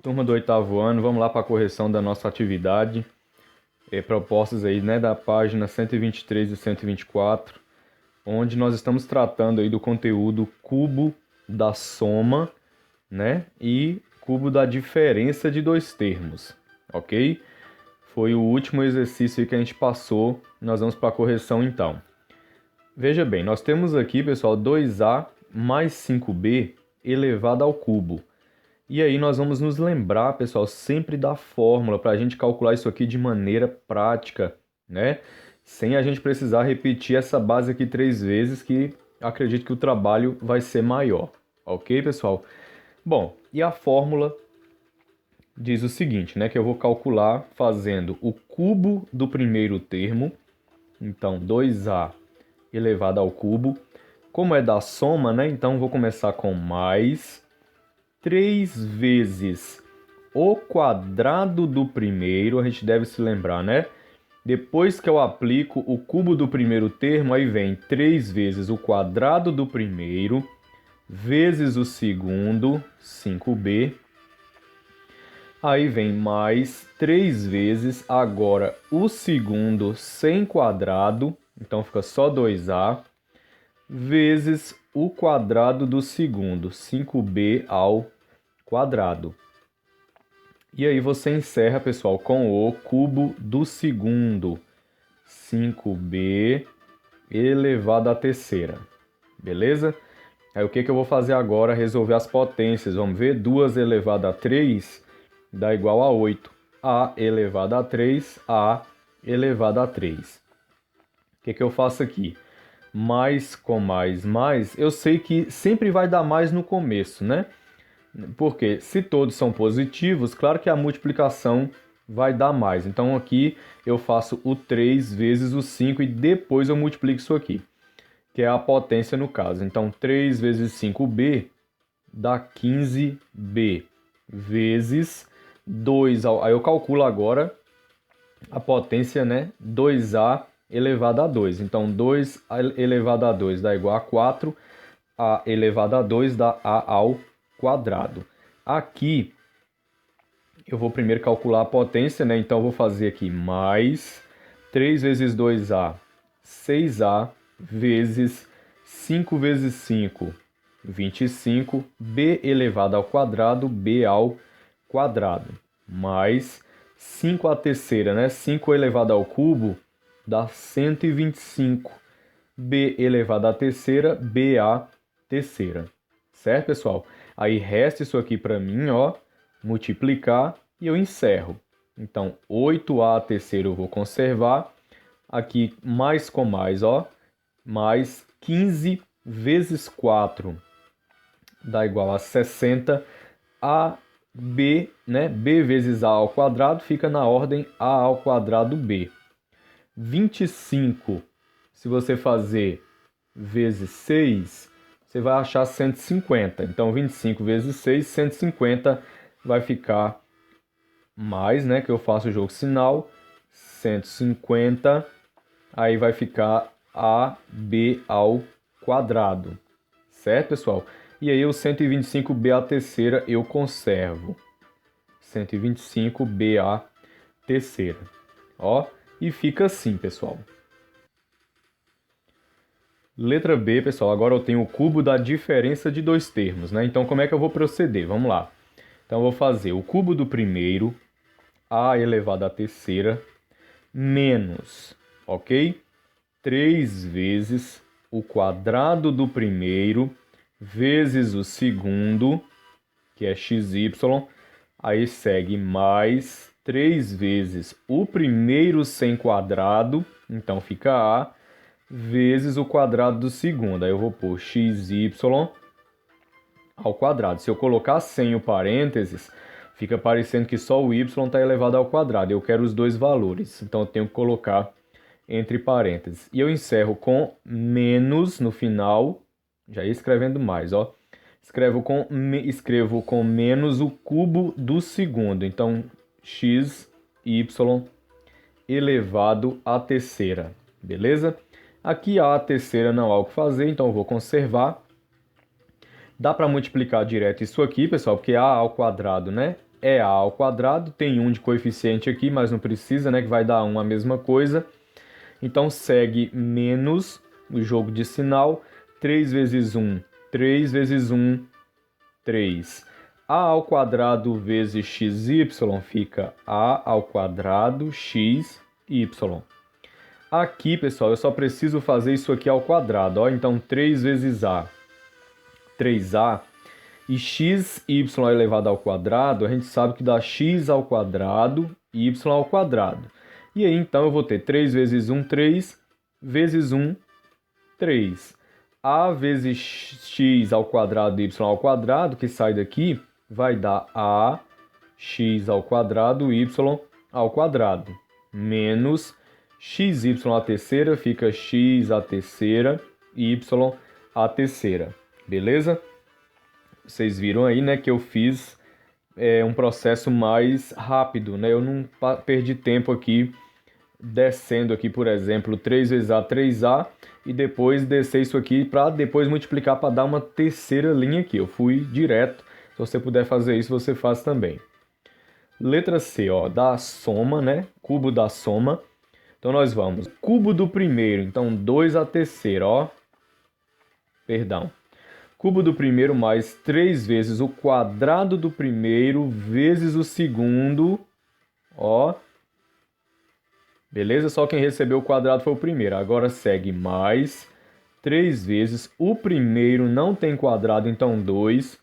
Turma do oitavo ano, vamos lá para a correção da nossa atividade. Propostas aí, né, da página 123 e 124, onde nós estamos tratando aí do conteúdo cubo da soma, né, e cubo da diferença de dois termos, ok? Foi o último exercício aí que a gente passou, nós vamos para a correção então. Veja bem, nós temos aqui, pessoal, 2a mais 5b elevado ao cubo. E aí nós vamos nos lembrar, pessoal, sempre da fórmula para a gente calcular isso aqui de maneira prática, né? Sem a gente precisar repetir essa base aqui 3 vezes, que acredito que o trabalho vai ser maior. Ok, pessoal? Bom, e a fórmula diz o seguinte, né? Que eu vou calcular fazendo o cubo do primeiro termo. Então, 2a elevado ao cubo. Como é da soma, né? Então, vou começar com mais 3 vezes o quadrado do primeiro, a gente deve se lembrar, né? Depois que eu aplico o cubo do primeiro termo, aí vem 3 vezes o quadrado do primeiro, vezes o segundo, 5b. Aí vem mais 3 vezes agora o segundo sem quadrado, então fica só 2a, vezes o quadrado do segundo, 5b ao quadrado. E aí você encerra, pessoal, com o cubo do segundo, 5b elevado à terceira, beleza? Aí o que eu vou fazer agora? Resolver as potências. Vamos ver? 2 elevado a 3 dá igual a 8. A elevado a 3, A elevado a 3. O que eu faço aqui? Mais com mais, eu sei que sempre vai dar mais no começo, né? Porque se todos são positivos, claro que a multiplicação vai dar mais. Então aqui eu faço o 3 vezes o 5 e depois eu multiplico isso aqui, que é a potência no caso. Então 3 vezes 5b dá 15b vezes 2. Aí eu calculo agora a potência, né? 2a elevado a 2. Então 2 elevado a 2 dá igual a 4. A elevado a 2 dá a ao quadrado. Aqui eu vou primeiro calcular a potência, né? Então eu vou fazer aqui mais 3 vezes 2a, 6a, vezes 5 vezes 5, 25, b elevado ao quadrado, b ao quadrado, mais 5 à terceira, né? 5 elevado ao cubo dá 125, b elevado à terceira, b à terceira. Certo, pessoal? Aí resta isso aqui para mim, ó, multiplicar e eu encerro. Então, 8a à terceira eu vou conservar. Aqui, mais com mais, ó, mais 15 vezes 4 dá igual a 60. A, b, né? B vezes a ao quadrado fica na ordem a ao quadrado b. 25, se você fazer vezes 6, você vai achar 150. Então, 25 vezes 6, 150 vai ficar mais, né? Que eu faço o jogo sinal. 150. Aí vai ficar AB ao quadrado. Certo, pessoal? E aí o 125B à terceira eu conservo. 125B à terceira. Ó, e fica assim, pessoal. Letra B, pessoal, agora eu tenho o cubo da diferença de dois termos, né? Então, como é que eu vou proceder? Vamos lá. Então, eu vou fazer o cubo do primeiro, a elevado à terceira, menos, ok? 3 vezes o quadrado do primeiro, vezes o segundo, que é xy, aí segue mais 3 vezes o primeiro sem quadrado, então fica a, vezes o quadrado do segundo. Aí eu vou pôr xy ao quadrado. Se eu colocar sem o parênteses, fica parecendo que só o y está elevado ao quadrado. Eu quero os dois valores, então eu tenho que colocar entre parênteses. E eu encerro com menos no final, já ia escrevendo mais, ó. Escrevo com menos o cubo do segundo. Então, x, y elevado à terceira. Beleza? Aqui a terceira não há o que fazer, então eu vou conservar. Dá para multiplicar direto isso aqui, pessoal, porque a ao quadrado, né, é a ao quadrado, tem 1 de coeficiente aqui, mas não precisa, né, que vai dar 1 a mesma coisa. Então segue menos o jogo de sinal, 3 vezes 1, 3 vezes 1, 3. A ao quadrado vezes xy fica a ao quadrado xy. Aqui, pessoal, eu só preciso fazer isso aqui ao quadrado, ó. Então 3 vezes a, 3a, e xy elevado ao quadrado, a gente sabe que dá x ao quadrado, y ao quadrado. E aí, então, eu vou ter 3 vezes 1, 3, vezes 1, 3. A vezes x ao quadrado, y ao quadrado, que sai daqui, vai dar a x ao quadrado, y ao quadrado, menos xy à terceira, fica x à terceira, y à terceira. Beleza? Vocês viram aí, né, que eu fiz um processo mais rápido, né? Eu não perdi tempo aqui descendo aqui, por exemplo, 3 vezes a, 3a, e depois descer isso aqui para depois multiplicar para dar uma terceira linha aqui. Eu fui direto. Se você puder fazer isso, você faz também. Letra C, ó, da soma, né? Cubo da soma. Então nós vamos. Cubo do primeiro, então 2 à terceira, ó. Perdão. Cubo do primeiro mais 3 vezes o quadrado do primeiro vezes o segundo, ó. Beleza? Só quem recebeu o quadrado foi o primeiro. Agora segue mais 3 vezes. O primeiro não tem quadrado, então 2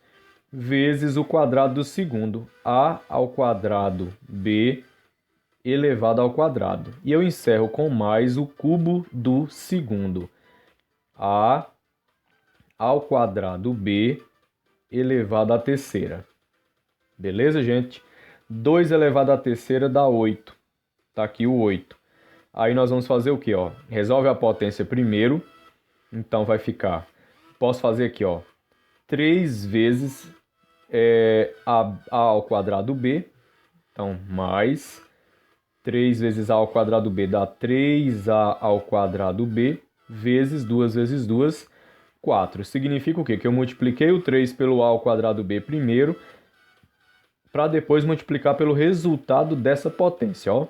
vezes o quadrado do segundo. A ao quadrado b elevado ao quadrado. E eu encerro com mais o cubo do segundo. A ao quadrado b elevado à terceira. Beleza, gente? 2 elevado à terceira dá 8. Tá aqui o 8. Aí nós vamos fazer o quê, ó? Resolve a potência primeiro. Então vai ficar... Posso fazer aqui, ó. 3 vezes a ao quadrado b. Então, mais 3 vezes a ao quadrado b dá 3a ao quadrado b, vezes 2 vezes 2, 4. Significa o quê? Que eu multipliquei o 3 pelo a ao quadrado b primeiro, para depois multiplicar pelo resultado dessa potência, ó.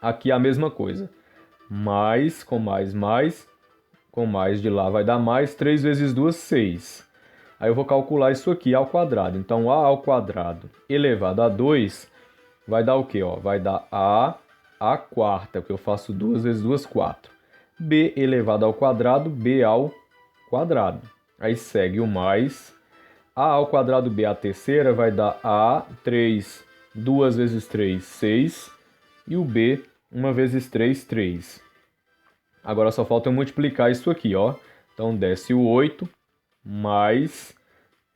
Aqui é a mesma coisa. Mais, com mais de lá vai dar mais, 3 vezes 2, 6. Aí eu vou calcular isso aqui ao quadrado. Então, a ao quadrado elevado a 2 vai dar o quê? Ó? Vai dar a quarta, porque eu faço 2 vezes 2, 4. B elevado ao quadrado, b ao quadrado. Aí segue o mais. A ao quadrado b a terceira vai dar a 3, 2 vezes 3, 6. E o b, 1 vezes 3, 3. Agora só falta eu multiplicar isso aqui, ó. Então desce o 8, mais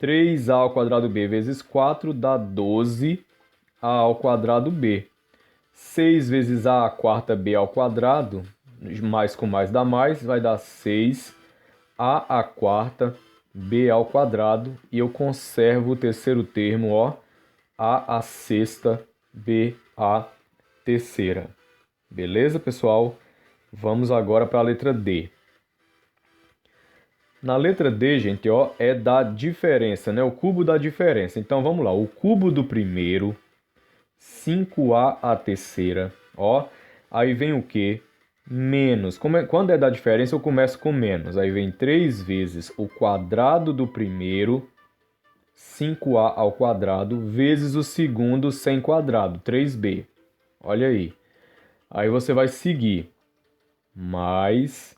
3a ao quadrado b vezes 4 dá 12a ao quadrado b. 6 vezes a quarta b ao quadrado, mais com mais dá mais, vai dar 6a a quarta b ao quadrado. E eu conservo o terceiro termo, ó, a sexta, b a terceira. Beleza, pessoal? Vamos agora para a letra D. Na letra D, gente, ó, é da diferença, né? O cubo da diferença. Então, vamos lá. O cubo do primeiro, 5a à terceira, ó. Aí vem o quê? Menos. Quando é da diferença, eu começo com menos. Aí vem 3 vezes o quadrado do primeiro, 5a ao quadrado, vezes o segundo sem quadrado, 3b. Olha aí. Aí você vai seguir. Mais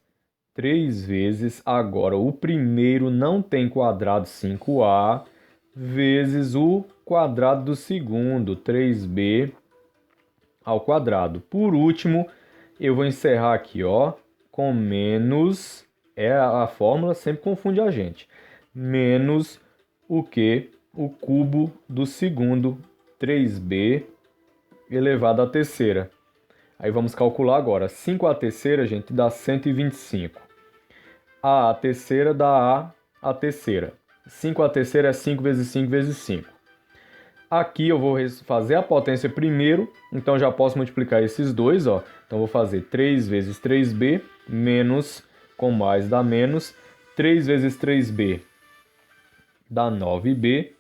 3 vezes, agora o primeiro não tem quadrado, 5a, vezes o quadrado do segundo, 3b ao quadrado. Por último, eu vou encerrar aqui, ó, com menos, a fórmula sempre confunde a gente, menos o que? O cubo do segundo, 3b elevado à terceira. Aí vamos calcular agora. 5 à terceira, gente, dá 125. A à terceira dá a à terceira. 5 à terceira é 5 vezes 5 vezes 5. Aqui eu vou fazer a potência primeiro, então já posso multiplicar esses dois, ó. Então vou fazer 3 vezes 3b, menos, com mais dá menos. 3 vezes 3b dá 9b,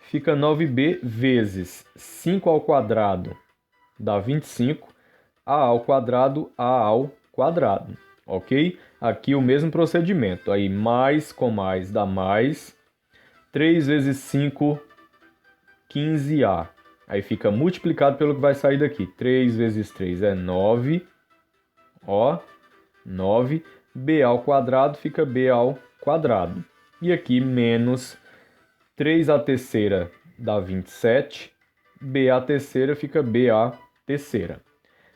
fica 9b vezes 5 ao quadrado dá 25, a ao quadrado, ok? Aqui o mesmo procedimento, aí mais com mais dá mais, 3 vezes 5, 15a. Aí fica multiplicado pelo que vai sair daqui, 3 vezes 3 é 9, ó, 9, b ao quadrado fica b ao quadrado. E aqui menos 3 à terceira dá 27, b à terceira fica b à terceira.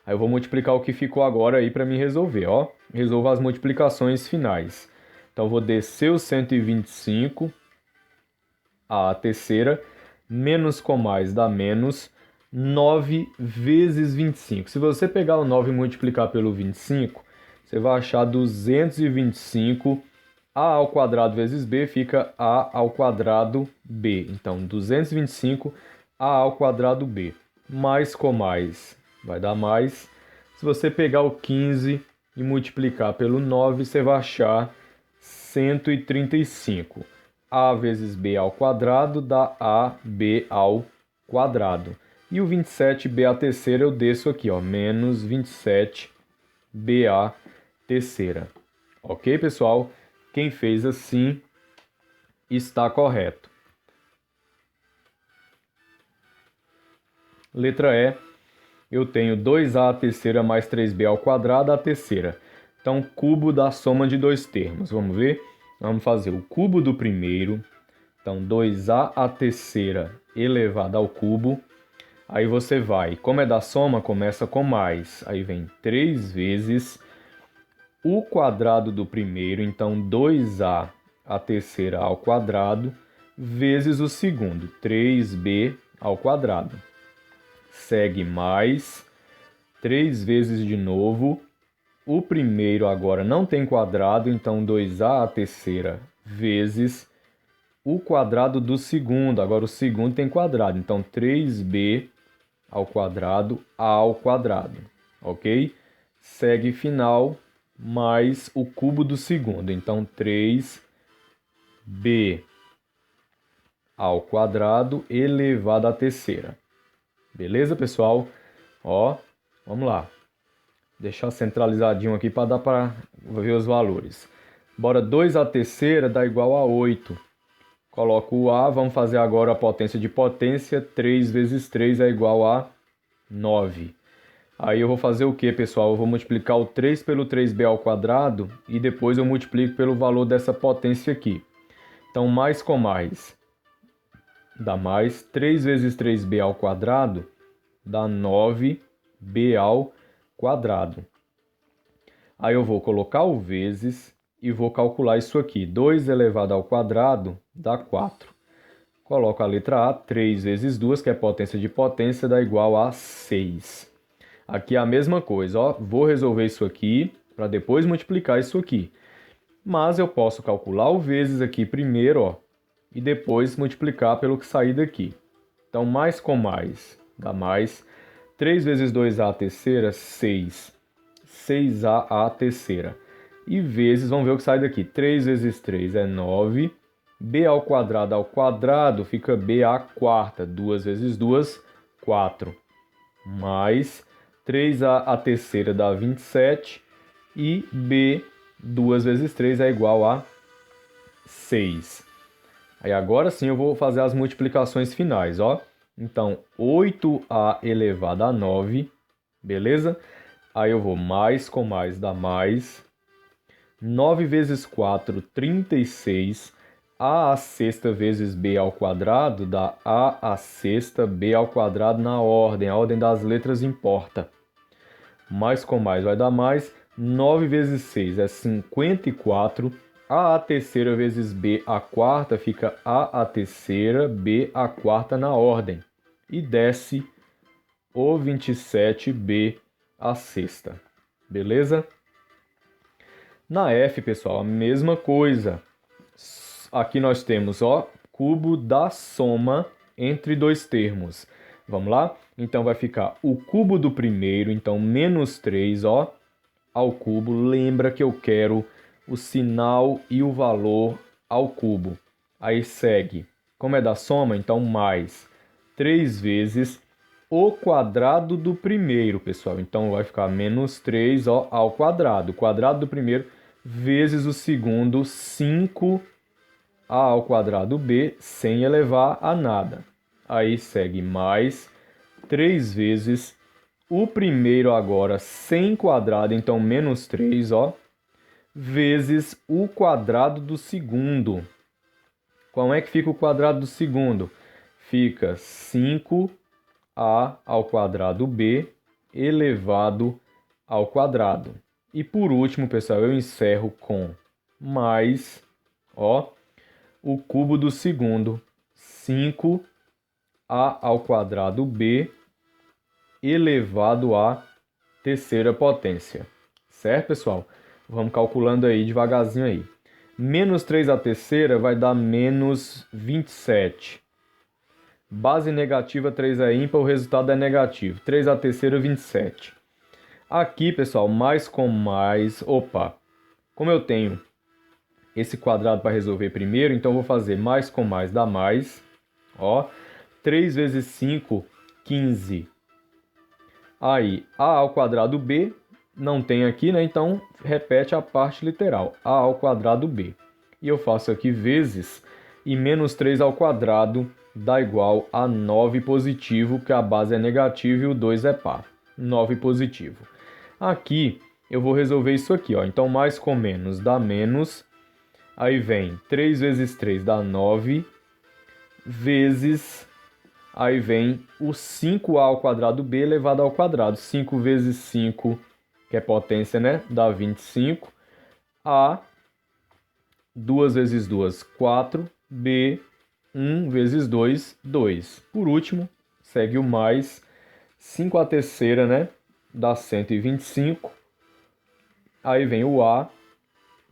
Aí eu vou multiplicar o que ficou agora aí para me resolver, ó. Resolvo as multiplicações finais. Então eu vou descer o 125 à terceira, menos com mais dá menos 9 vezes 25. Se você pegar o 9 e multiplicar pelo 25, você vai achar 225. A ao quadrado vezes b fica a ao quadrado b. Então, 225 a ao quadrado b. Mais com mais vai dar mais. Se você pegar o 15 e multiplicar pelo 9, você vai achar 135. A vezes b ao quadrado dá ab ao quadrado. E o 27b à terceira eu desço aqui, ó, menos 27b à terceira. Ok, pessoal? Quem fez assim está correto. Letra E, eu tenho 2a à terceira mais 3b ao quadrado à terceira. Então, cubo da soma de dois termos. Vamos ver? Vamos fazer o cubo do primeiro. Então, 2a à terceira elevado ao cubo. Aí você vai, como é da soma, começa com mais. Aí vem 3 vezes o quadrado do primeiro, então 2a à terceira ao quadrado, vezes o segundo, 3b ao quadrado. Segue mais 3 vezes de novo. O primeiro agora não tem quadrado, então 2a à terceira vezes o quadrado do segundo. Agora o segundo tem quadrado, então 3b ao quadrado, ok? Segue final mais o cubo do segundo, então 3b ao quadrado elevado à terceira. Beleza, pessoal? Ó, vamos lá. Deixar centralizadinho aqui para dar para ver os valores. Bora, 2 à terceira dá igual a 8. Coloco o A, vamos fazer agora a potência de potência. 3 vezes 3 é igual a 9. Aí eu vou fazer o que, pessoal? Eu vou multiplicar o 3 pelo 3b ao quadrado e depois eu multiplico pelo valor dessa potência aqui. Então, mais com mais dá mais. 3 vezes 3b ao quadrado dá 9b ao quadrado. Aí eu vou colocar o vezes e vou calcular isso aqui. 2 elevado ao quadrado dá 4. Coloco a letra A, 3 vezes 2, que é potência de potência, dá igual a 6. Aqui é a mesma coisa, ó. Vou resolver isso aqui para depois multiplicar isso aqui. Mas eu posso calcular o vezes aqui primeiro, ó, e depois multiplicar pelo que sair daqui. Então, mais com mais dá mais. 3 vezes 2a à terceira, 6. 6a à terceira. E vezes, vamos ver o que sai daqui. 3 vezes 3 é 9. B ao quadrado fica b à quarta. 2 vezes 2, 4. Mais 3a à terceira dá 27. E b, 2 vezes 3 é igual a 6. Aí agora sim eu vou fazer as multiplicações finais, ó. Então, 8a elevado a 9, beleza? Aí eu vou mais com mais dá mais. 9 vezes 4, 36. A à sexta vezes b ao quadrado dá a à sexta b ao quadrado na ordem. A ordem das letras importa. Mais com mais vai dar mais. 9 vezes 6 é 54. A à terceira vezes b à quarta fica a à terceira, b à quarta na ordem. E desce o 27b à sexta. Beleza? Na F, pessoal, a mesma coisa. Aqui nós temos, ó, cubo da soma entre dois termos. Vamos lá? Então vai ficar o cubo do primeiro, então menos 3, ó, ao cubo. Lembra que eu quero o sinal e o valor ao cubo. Aí segue Como é da soma, então mais 3 vezes o quadrado do primeiro, pessoal. Então vai ficar menos 3 ó, ao quadrado. O quadrado do primeiro vezes o segundo, 5a ao quadrado b, sem elevar a nada. Aí segue mais 3 vezes o primeiro agora sem quadrado, então menos 3, ó, vezes o quadrado do segundo. Como é que fica o quadrado do segundo? Fica 5a ao quadrado b elevado ao quadrado. E por último, pessoal, eu encerro com mais, ó, o cubo do segundo, 5a ao quadrado b elevado à terceira potência. Certo, pessoal? Vamos calculando aí devagarzinho aí. Menos 3 à terceira vai dar menos 27. Base negativa, 3 é ímpar, o resultado é negativo. 3 à terceira, 27. Aqui, pessoal, mais com mais... Opa! Como eu tenho esse quadrado para resolver primeiro, então eu vou fazer mais com mais dá mais. Ó, 3 vezes 5, 15. Aí, a ao quadrado b, não tem aqui, né? Então, repete a parte literal, a ao quadrado b. E eu faço aqui vezes, e menos 3 ao quadrado dá igual a 9 positivo, porque a base é negativa e o 2 é par. 9 positivo. Aqui, eu vou resolver isso aqui, ó. Então, mais com menos dá menos. Aí vem 3 vezes 3 dá 9, vezes... Aí vem o 5a ao quadrado b elevado ao quadrado. 5 vezes 5, que é potência, né? Dá 25. A, 2 vezes 2, 4. B, 1 vezes 2, 2. Por último, segue o mais. 5 à terceira, né? Dá 125. Aí vem o A.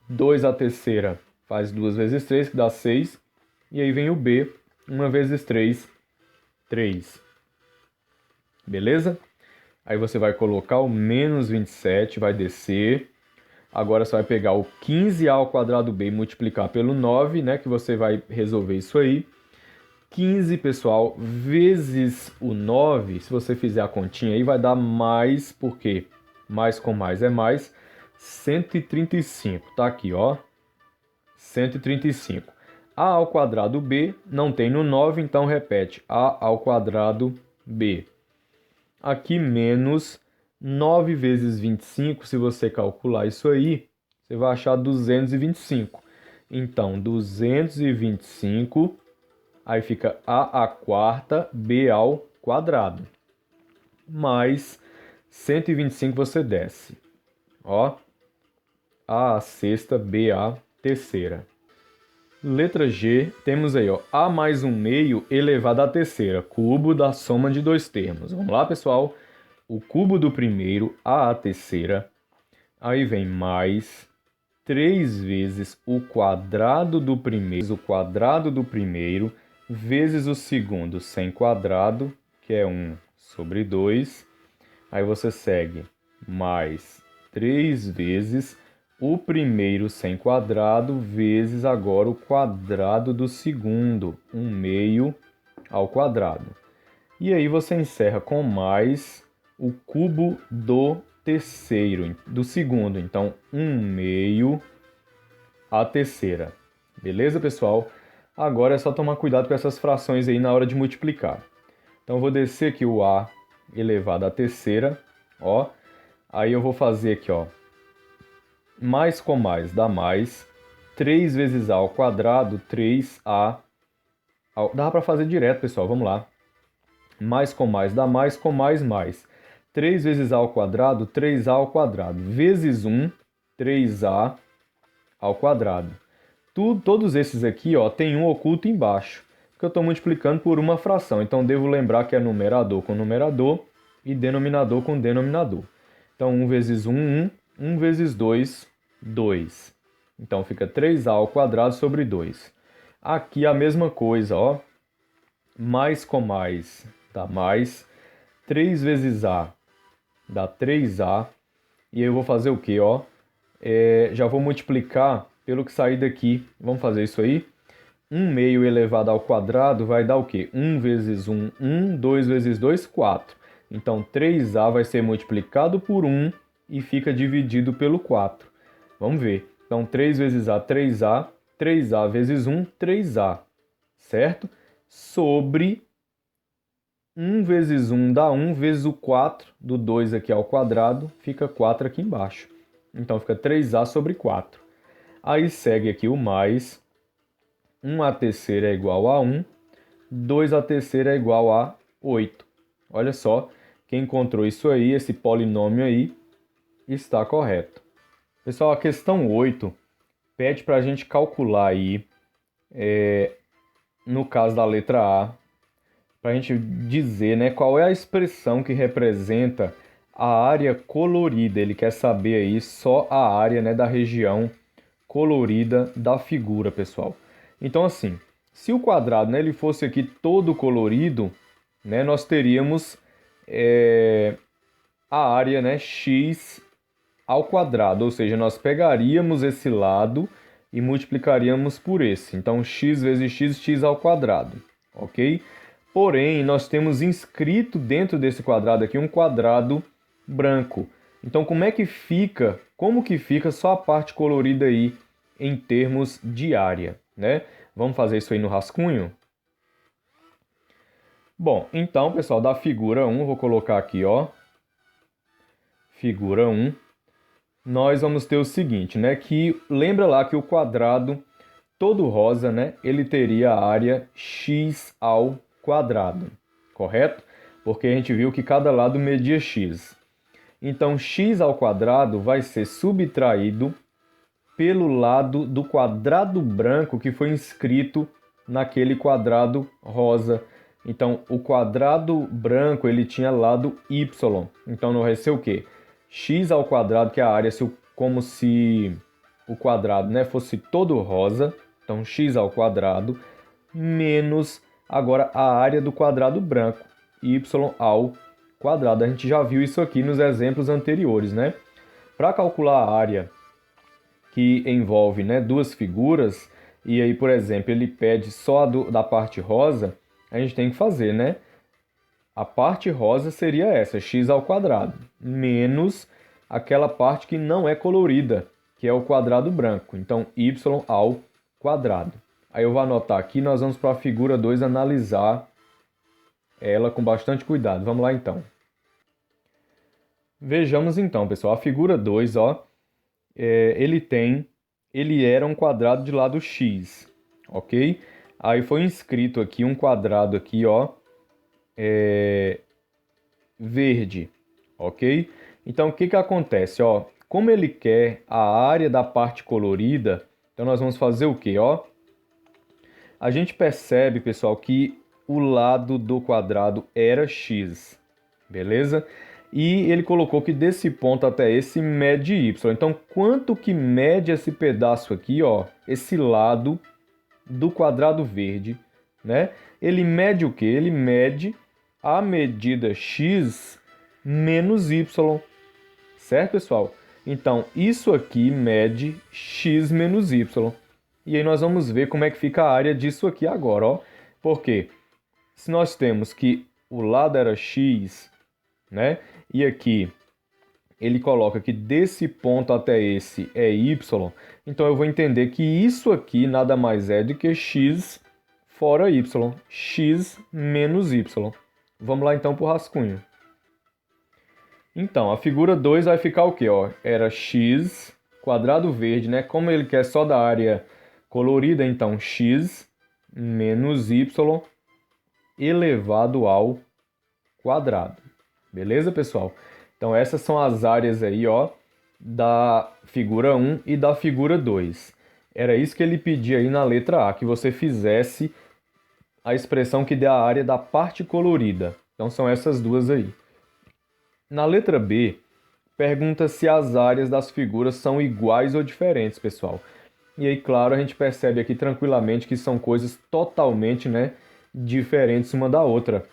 2 à terceira faz 2 vezes 3, que dá 6. E aí vem o B. 1 vezes 3, 3. Beleza? Aí você vai colocar o menos 27, vai descer. Agora você vai pegar o 15a ao quadrado b e multiplicar pelo 9, né? Que você vai resolver isso aí. 15, pessoal, vezes o 9, se você fizer a continha aí, vai dar mais, porque mais com mais é mais, 135. Tá aqui, ó. 135. A ao quadrado b não tem no 9, então repete. A ao quadrado b. Aqui menos 9 vezes 25, se você calcular isso aí, você vai achar 225. Então, 225, aí fica a à quarta, b ao quadrado. Mais 125 você desce. Ó, a à sexta, b à terceira. Letra G, temos aí, ó, a mais um meio elevado à terceira, cubo da soma de dois termos. Vamos lá, pessoal? O cubo do primeiro, a à terceira, aí vem mais 3 vezes o quadrado do primeiro, vezes o segundo sem quadrado, que é 1 sobre 2. Aí você segue mais 3 vezes o primeiro sem quadrado vezes agora o quadrado do segundo, 1 meio ao quadrado. E aí você encerra com mais o cubo do terceiro, do segundo. Então, 1 meio à terceira. Beleza, pessoal? Agora é só tomar cuidado com essas frações aí na hora de multiplicar. Então, eu vou descer aqui o a elevado à terceira, ó. Aí eu vou fazer aqui, ó, mais com mais dá mais, 3 vezes a ao quadrado, 3a. Dá para fazer direto, pessoal, vamos lá. Mais com mais dá mais, com mais, mais. 3 vezes a ao quadrado, 3a ao quadrado, vezes 1, 3a ao quadrado. Todos esses aqui, ó, tem um oculto embaixo, porque eu estou multiplicando por uma fração. Então, devo lembrar que é numerador com numerador e denominador com denominador. Então, 1 vezes 1, 1. 1 vezes 2, 2. Então, fica 3a ao quadrado sobre 2. Aqui a mesma coisa, ó. Mais com mais dá mais. 3 vezes a dá 3a. E aí eu vou fazer o quê, ó? Já vou multiplicar pelo que sair daqui. Vamos fazer isso aí? 1 meio elevado ao quadrado vai dar o quê? 1 vezes 1, 1, 2 vezes 2, 4. Então, 3a vai ser multiplicado por 1 e fica dividido pelo 4. Vamos ver. Então, 3 vezes a, 3a. 3a vezes 1, 3a. Certo? Sobre 1 vezes 1 dá 1 vezes o 4 do 2 aqui ao quadrado, fica 4 aqui embaixo. Então, fica 3a sobre 4. Aí segue aqui o mais. 1a terceira é igual a 1. 2a terceira é igual a 8. Olha só, quem encontrou isso aí, esse polinômio aí, está correto. Pessoal, a questão 8 pede para a gente calcular aí, no caso da letra A, para a gente dizer, né, qual é a expressão que representa a área colorida. Ele quer saber aí só a área, né, da região colorida da figura, pessoal. Então, assim, se o quadrado, né, ele fosse aqui todo colorido, né, nós teríamos a área, né, x ao quadrado, ou seja, nós pegaríamos esse lado e multiplicaríamos por esse. Então, x vezes x, x ao quadrado, ok? Porém, nós temos inscrito dentro desse quadrado aqui um quadrado branco. Então, como que fica só a parte colorida aí em termos de área, né? Vamos fazer isso aí no rascunho? Bom, então, pessoal, da figura 1, vou colocar aqui, ó, figura 1, nós vamos ter o seguinte, né, que lembra lá que o quadrado todo rosa, né, ele teria a área x ao quadrado, correto? Porque a gente viu que cada lado media x. Então, x ao quadrado vai ser subtraído pelo lado do quadrado branco que foi inscrito naquele quadrado rosa. Então, o quadrado branco ele tinha lado y. Então, não vai ser o quê? X ao quadrado, que é a área, como se o quadrado, né, fosse todo rosa. Então, x ao quadrado menos agora a área do quadrado branco, y ao quadrado. A gente já viu isso aqui nos exemplos anteriores, né? Para calcular a área que envolve, né, duas figuras, e aí, por exemplo, ele pede só da parte rosa, a gente tem que fazer, né? A parte rosa seria essa, x ao quadrado, menos aquela parte que não é colorida, que é o quadrado branco. Então, y ao quadrado. Aí eu vou anotar aqui, nós vamos para a figura 2 analisar ela com bastante cuidado. Vamos lá, então. Vejamos, então, pessoal, a figura 2, ó, ele era um quadrado de lado x, ok? Aí foi inscrito aqui um quadrado aqui, ó, verde, ok? Então, o que que acontece, ó? Como ele quer a área da parte colorida, então nós vamos fazer o quê, ó? A gente percebe, pessoal, que o lado do quadrado era x, beleza? E ele colocou que desse ponto até esse mede y. Então, quanto que mede esse pedaço aqui, ó? Esse lado do quadrado verde, né? Ele mede o quê? Ele mede a medida x menos y, certo, pessoal? Então, isso aqui mede x menos y. E aí nós vamos ver como é que fica a área disso aqui agora, ó. Porque se nós temos que o lado era x, né? E aqui ele coloca que desse ponto até esse é y, então eu vou entender que isso aqui nada mais é do que x fora y, x menos y. Vamos lá então para o rascunho. Então, a figura 2 vai ficar o quê? Ó? Era x, quadrado verde, né? Como ele quer só da área colorida, então x menos y elevado ao quadrado. Beleza, pessoal? Então, essas são as áreas aí, ó, da figura 1 e da figura 2. Era isso que ele pedia aí na letra A, que você fizesse a expressão que dê a área da parte colorida. Então, são essas duas aí. Na letra B, pergunta se as áreas das figuras são iguais ou diferentes, pessoal. E aí, claro, a gente percebe aqui tranquilamente que são coisas totalmente, né, diferentes uma da outra.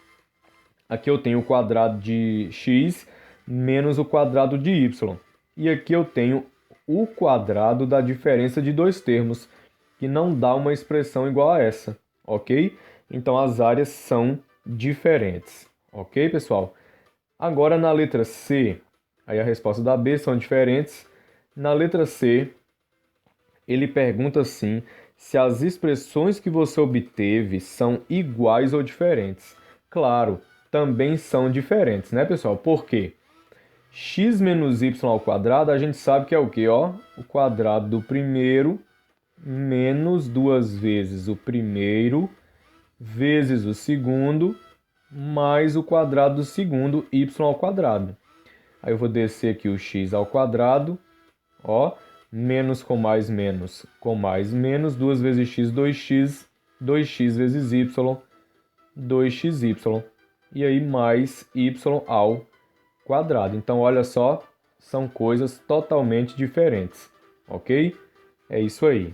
Aqui eu tenho o quadrado de x menos o quadrado de y. E aqui eu tenho o quadrado da diferença de dois termos. que não dá uma expressão igual a essa, ok? Então as áreas são diferentes, ok, pessoal? Agora na letra C, aí a resposta da B são diferentes. Na letra C, ele pergunta assim, se as expressões que você obteve são iguais ou diferentes. Claro, também são diferentes, né, pessoal? Por quê? X menos y ao quadrado, a gente sabe que é o quê, ó? O quadrado do primeiro menos duas vezes o primeiro vezes o segundo mais o quadrado do segundo, y ao quadrado. Aí eu vou descer aqui o x ao quadrado, ó, menos com mais menos, 2 vezes x, 2x, 2x vezes y, 2xy. E aí mais y ao quadrado. Então, olha só, são coisas totalmente diferentes, ok? É isso aí.